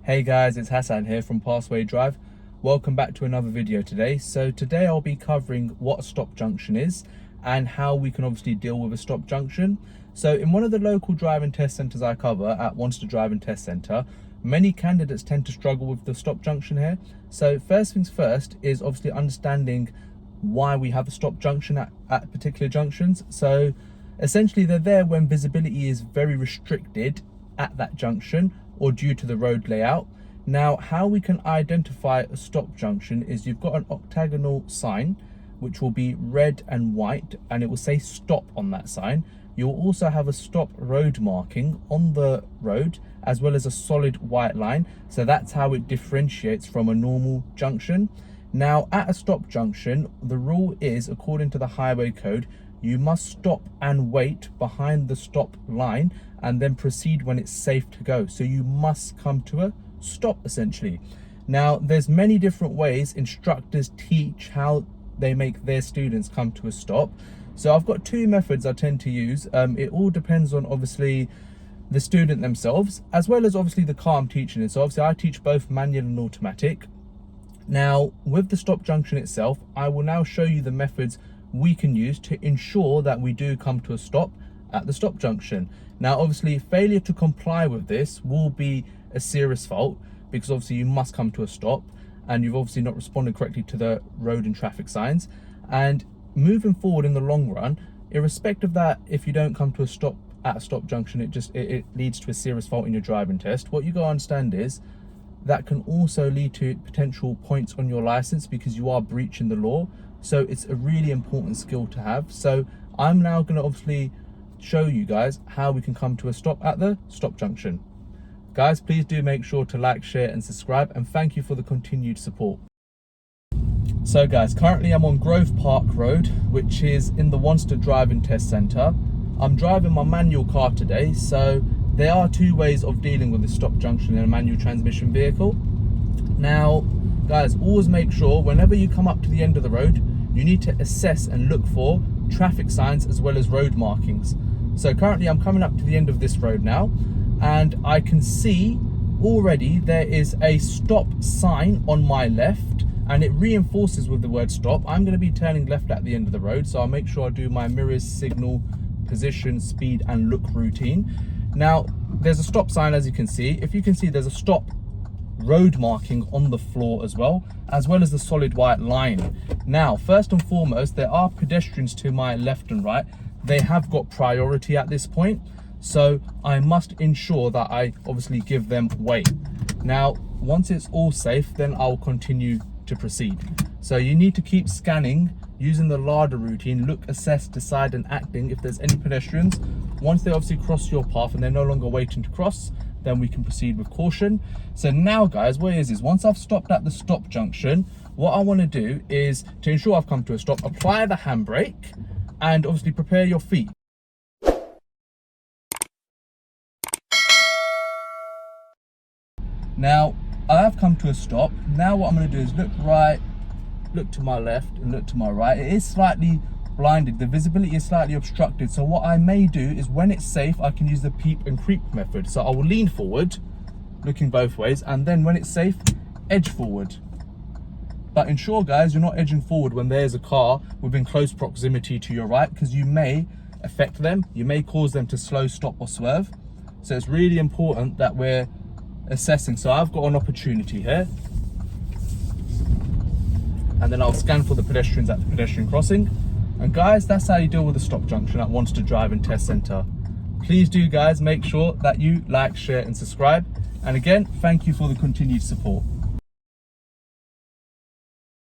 Hey guys, it's Hassan here from Wanstead Drive. Welcome back to another video today. So today I'll be covering what a stop junction is and how we can obviously deal with a stop junction. So in one of the local driving test centres I cover at Wanstead Driving Test Centre, many candidates tend to struggle with the stop junction here. So first things first is obviously understanding why we have a stop junction at particular junctions. So essentially they're there when visibility is very restricted at that junction or due to the road layout. Now, how we can identify a stop junction is you've got an octagonal sign which will be red and white, and it will say stop on that sign. You'll also have a stop road marking on the road as well as a solid white line. So that's how it differentiates from a normal junction. Now, at a stop junction, the rule is, according to the highway code, you must stop and wait behind the stop line and then proceed when it's safe to go. So you must come to a stop essentially. Now, there's many different ways instructors teach how they make their students come to a stop. So I've got two methods I tend to use. It all depends on obviously the student themselves as well as obviously the car I'm teaching in. So obviously I teach both manual and automatic. Now, with the stop junction itself, I will now show you the methods we can use to ensure that we do come to a stop at the stop junction. Now, obviously, failure to comply with this will be a serious fault, because obviously you must come to a stop and you've obviously not responded correctly to the road and traffic signs. And moving forward in the long run, irrespective of that, if you don't come to a stop at a stop junction, it leads to a serious fault in your driving test. What you got to understand is that can also lead to potential points on your license because you are breaching the law. So it's a really important skill to have. So I'm now going to obviously show you guys how we can come to a stop at the stop junction. Guys, please do make sure to like, share and subscribe, and thank you for the continued support. So guys, currently I'm on Grove Park Road, which is in the Wanstead Driving Test Centre. I'm driving my manual car today, so there are two ways of dealing with the stop junction in a manual transmission vehicle. Now guys, always make sure whenever you come up to the end of the road, you need to assess and look for traffic signs as well as road markings. So currently I'm coming up to the end of this road now, and I can see already there is a stop sign on my left, and it reinforces with the word stop. I'm going to be turning left at the end of the road, so I'll make sure I do my mirrors, signal, position, speed and look routine. Now there's a stop sign, as you can see. If you can see, there's a stop road marking on the floor as well as the solid white line. Now, first and foremost, there are pedestrians to my left and right. They have got priority at this point, so I must ensure that I obviously give them way. Now, once it's all safe, then I'll continue to proceed. So you need to keep scanning using the ladder routine, look, assess, decide and acting if there's any pedestrians. Once they obviously cross your path and they're no longer waiting to cross, then we can proceed with caution. So now guys, what it is once I've stopped at the stop junction, what I want to do is, to ensure I've come to a stop, apply the handbrake and obviously prepare your feet. Now I have come to a stop. Now what I'm going to do is look right, look to my left and look to my right. It is slightly blinded, the visibility is slightly obstructed, so what I may do is, when it's safe, I can use the peep and creep method. So I will lean forward looking both ways, and then when it's safe, edge forward. But ensure guys, you're not edging forward when there's a car within close proximity to your right, because you may affect them, you may cause them to slow, stop or swerve. So it's really important that we're assessing. So I've got an opportunity here, and then I'll scan for the pedestrians at the pedestrian crossing. And guys, that's how you deal with the stop junction at Wanstead Driving Test Centre. Please do guys make sure that you like, share and subscribe. And again, thank you for the continued support.